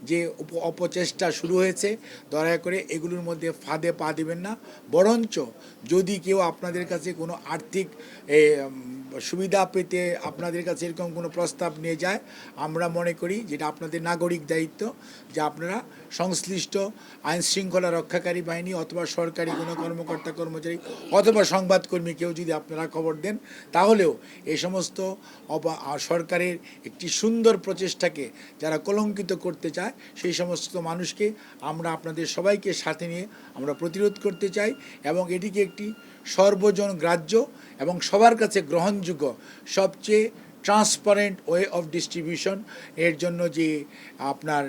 যে অপচেষ্টা শুরু হয়েছে, দয়া করে এগুলোর মধ্যে ফাঁদে পা দেবেন না। বরঞ্চ যদি কেউ আপনাদের কাছে কোনো আর্থিক সুবিধা পেতে আপনাদের কাছে এরকম কোনো প্রস্তাব নিয়ে যায়, আমরা মনে করি যেটা আপনাদের নাগরিক দায়িত্ব যে আপনারা সংশ্লিষ্ট আইনশৃঙ্খলা রক্ষাকারী বাহিনী অথবা সরকারি কোনো কর্মকর্তা কর্মচারী অথবা সংবাদকর্মী কেউ যদি আপনারা খবর দেন, তাহলেও এই সমস্ত সরকারের একটি সুন্দর প্রচেষ্টাকে যারা কলঙ্কিত করতে চায় সেই সমস্ত মানুষকে আমরা আপনাদের সবাইকে সাথে নিয়ে আমরা প্রতিরোধ করতে চাই এবং এটিকে একটি সর্বজন গ্রাহ্য এবং সবার কাছে গ্রহণযোগ্য সবচেয়ে ট্রান্সপারেন্ট ওয়ে অফ ডিস্ট্রিবিউশন এর জন্য যে আপনার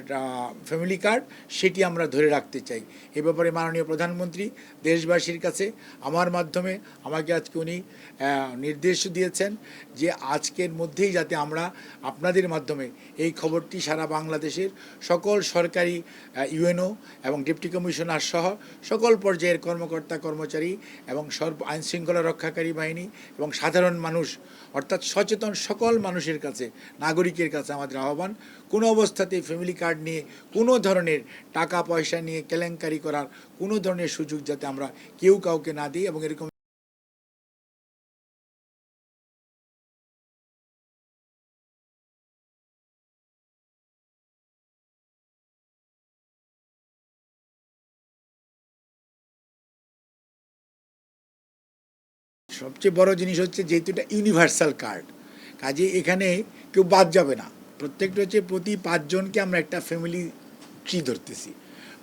ফ্যামিলি কার্ড সেটি আমরা ধরে রাখতে চাই। এ ব্যাপারে মাননীয় প্রধানমন্ত্রী দেশবাসীর কাছে আমার মাধ্যমে আমাকে আজকে উনি নির্দেশ দিয়েছেন যে আজকের মধ্যেই যাতে আমরা আপনাদের মাধ্যমে এই খবরটি সারা বাংলাদেশের সকল সরকারি ইউএনও এবং ডেপুটি কমিশনার সহ সকল পর্যায়ের কর্মকর্তা কর্মচারী এবং আইনশৃঙ্খলা রক্ষাকারী বাহিনী এবং সাধারণ মানুষ অর্থাৎ সচেতন সকল মানুষের কাছে নাগরিকের কাছে আমাদের আহ্বান, কোনো অবস্থাতেই ফ্যামিলি কার্ড নিয়ে কোনো ধরনের টাকা পয়সা নিয়ে কেলেঙ্কারি করার কোনো ধরনের সুযোগ যাতে আমরা কেউ কাউকে না দিই এবং এরকম সবচেয়ে বড় জিনিস হচ্ছে যেহেতু এটা ইউনিভার্সাল কার্ড, কাজে এখানে কেউ বাদ যাবে না। প্রত্যেকটা হচ্ছে প্রতি 5 জনকে আমরা একটা ফ্যামিলি ট্রি ধরতেছি,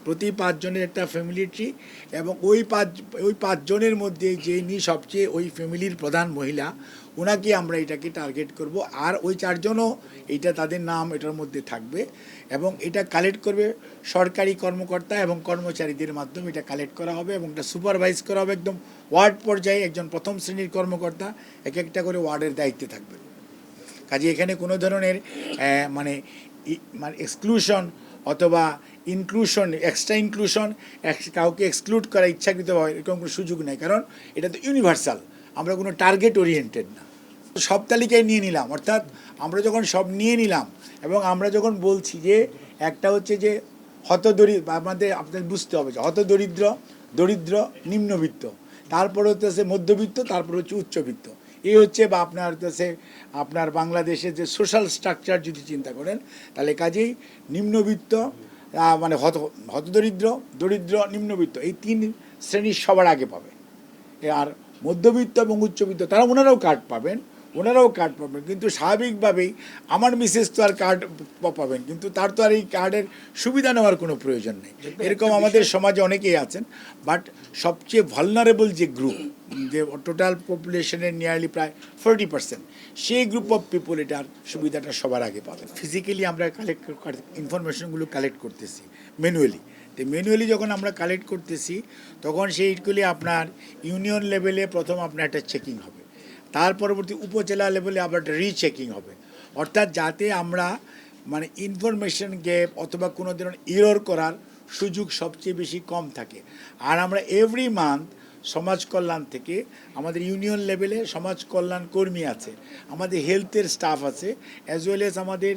প্রতি 5 জনের একটা ফ্যামিলি ট্রি এবং ওই 5 জনের মধ্যে যিনি সবচেয়ে ওই ফ্যামিলির প্রধান মহিলা ওনাকে আমরা এটাকে টার্গেট করব। আর ওই 4 জনও এইটা তাদের নাম এটার মধ্যে থাকবে এবং এটা কালেক্ট করবে সরকারি কর্মকর্তা এবং কর্মচারীদের মাধ্যমে এটা কালেক্ট করা হবে এবং এটা সুপারভাইজ করা হবে একদম ওয়ার্ড পর্যায়ে। একজন প্রথম শ্রেণীর কর্মকর্তা এক একটা করে ওয়ার্ডের দায়িত্বে থাকবে। কাজে এখানে কোনো ধরনের মানে এক্সক্লুশন অথবা ইনক্লুশন, এক্সট্রা ইনক্লুশন, কাউকে এক্সক্লুড করা ইচ্ছাকৃতভাবে এরকম কোনো সুযোগ নেই, কারণ এটা তো ইউনিভার্সাল, আমরা কোনো টার্গেট ওরিয়েন্টেড না। সব তালিকায় নিয়ে নিলাম, অর্থাৎ আমরা যখন সব নিয়ে নিলাম এবং আমরা যখন বলছি যে একটা হচ্ছে যে হতদরিদ্র, আপনাদের বুঝতে হবে যে হতদরিদ্র, দরিদ্র, নিম্নবিত্ত, তারপর হচ্ছে মধ্যবিত্ত, তারপর হচ্ছে উচ্চবিত্ত, এই হচ্ছে বা আপনার হচ্ছে আপনার বাংলাদেশের যে সোশ্যাল স্ট্রাকচার যদি চিন্তা করেন তাহলে কাজেই নিম্নবিত্ত মানে হতদরিদ্র, দরিদ্র, নিম্নবিত্ত এই 3 শ্রেণীর সবার আগে পাবে। আর মধ্যবিত্ত এবং উচ্চবিত্ত তারা ওনারাও কার্ড পাবেন, কিন্তু স্বাভাবিকভাবেই আমার মিসেস তো আর কার্ড পাবেন, কিন্তু তার তো আর এই কার্ডের সুবিধা নেওয়ার কোনো প্রয়োজন নেই। এরকম আমাদের সমাজে অনেকেই আছেন, বাট সবচেয়ে ভালনারেবল যে গ্রুপ, যে টোটাল পপুলেশনের নিয়ারলি প্রায় 40%, সেই গ্রুপ অফ পিপল এটার সুবিধাটা সবার আগে পাবে। ফিজিক্যালি আমরা ইনফরমেশনগুলো কালেক্ট করতেছি ম্যানুয়ালি, তো ম্যানুয়ালি যখন আমরা কালেক্ট করতেছি তখন সেইগুলি আপনার ইউনিয়ন লেভেলে প্রথম আপনার একটা চেকিং হবে, তার পরবর্তী উপজেলা লেভেলে আবার একটা রিচেকিং হবে, অর্থাৎ যাতে আমরা মানে ইনফরমেশন গ্যাপ অথবা কোনো ধরনের এরর করার সুযোগ সবচেয়ে বেশি কম থাকে। আর আমরা এভরি মান্থ সমাজ কল্যাণ থেকে আমাদের ইউনিয়ন লেভেলে সমাজ কল্যাণ কর্মী আছে, আমাদের হেলথের স্টাফ আছে, অ্যাজ ওয়েল এজ আমাদের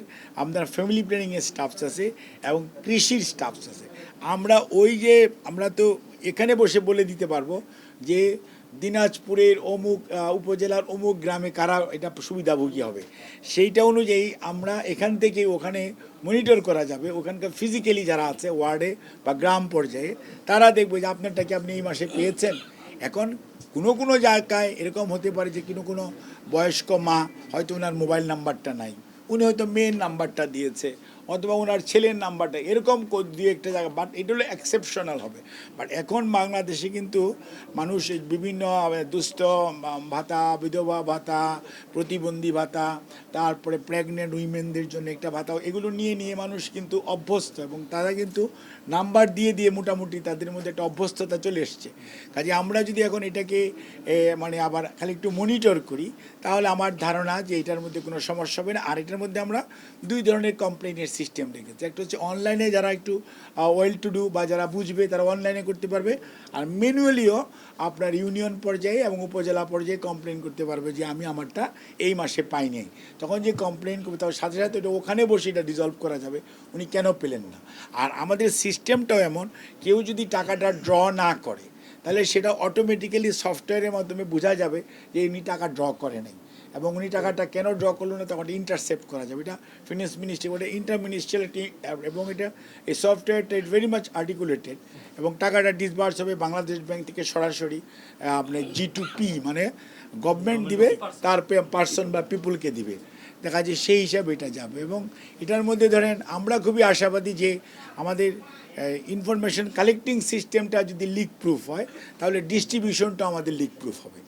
ফ্যামিলি প্ল্যানিংয়ের স্টাফস আছে এবং কৃষির স্টাফস আছে। আমরা তো এখানে বসে বলে দিতে পারবো যে দিনাজপুরের অমুক উপজেলার অমুক গ্রামে কারা এটা সুবিধাভোগী হবে, সেইটা অনুযায়ী আমরা এখান থেকে ওখানে মনিটর করা যাবে। ওখানকার ফিজিক্যালি যারা আছে ওয়ার্ডে বা গ্রাম পর্যায়ে তারা দেখবে যে আপনারটা কি আপনি এই মাসে পেয়েছেন। এখন কোনো জায়গায় এরকম হতে পারে যে কোনো বয়স্ক মা হয়তো ওনার মোবাইল নাম্বারটা নাই, উনি হয়তো মেয়ের নাম্বারটা দিয়েছে অথবা ওনার ছেলের নাম্বারটা, এরকম দুই একটা জায়গা, বাট এটা হলো এক্সেপশনাল হবে। বাট এখন বাংলাদেশে কিন্তু মানুষ বিভিন্ন দুস্থ ভাতা, বিধবা ভাতা, প্রতিবন্ধী ভাতা, তারপরে প্রেগনেন্ট উইমেনদের জন্য একটা ভাতা, এগুলো নিয়ে মানুষ কিন্তু অভ্যস্ত এবং তারা কিন্তু নাম্বার দিয়ে মোটামুটি তাদের মধ্যে একটা অভ্যস্ততা চলে এসছে। কাজে আমরা যদি এখন এটাকে মানে আবার খালি একটু মনিটর করি তাহলে আমার ধারণা যে এটার মধ্যে কোনো সমস্যা হবে না। আর এটার মধ্যে আমরা 2 ধরনের কমপ্লেইনের সিস্টেম রেখেছে। একটা হচ্ছে অনলাইনে যারা একটু ওয়েল টু ডু বা যারা বুঝবে তারা অনলাইনে করতে পারবে, আর ম্যানুয়ালিও আপনার ইউনিয়ন পর্যায়ে এবং উপজেলা পর্যায়ে কমপ্লেন করতে পারবে যে আমি আমারটা এই মাসে পাই নাই। তখন যে কমপ্লেন করবে তার সাথে সাথে এটা ওখানে বসে এটা রিজলভ করা যাবে উনি কেন পেলেন না। আর আমাদের সিস্টেমটাও এমন, কেউ যদি টাকাটা ড্র না করে তাহলে সেটা অটোমেটিক্যালি সফটওয়্যারের মাধ্যমে বোঝা যাবে যে উনি টাকা ড্র করে নাই, এবং উনি টাকাটা কেন ড্র করলো না তখন ইন্টারসেপ্ট করা যাবে। এটা ফিনান্স মিনিস্ট্রি, ওটা ইন্টারমিনিস্ট্রিয়াল, এবং এটা এই সফটওয়্যারটা ইট ভেরি মাচ আর্টিকুলেটেড, এবং টাকাটা ডিসবার্স হবে বাংলাদেশ ব্যাংক থেকে সরাসরি আপনার G2P, মানে গভর্নমেন্ট দিবে তার পার্সন বা পিপুলকে দিবে, দেখা যায় সেই হিসাবে এটা যাবে। এবং এটার মধ্যে ধরেন আমরা খুবই আশাবাদী যে আমাদের ইনফরমেশন কালেক্টিং সিস্টেমটা যদি লিক প্রুফ হয় তাহলে ডিস্ট্রিবিউশনটা আমাদের লিক প্রুফ হবে।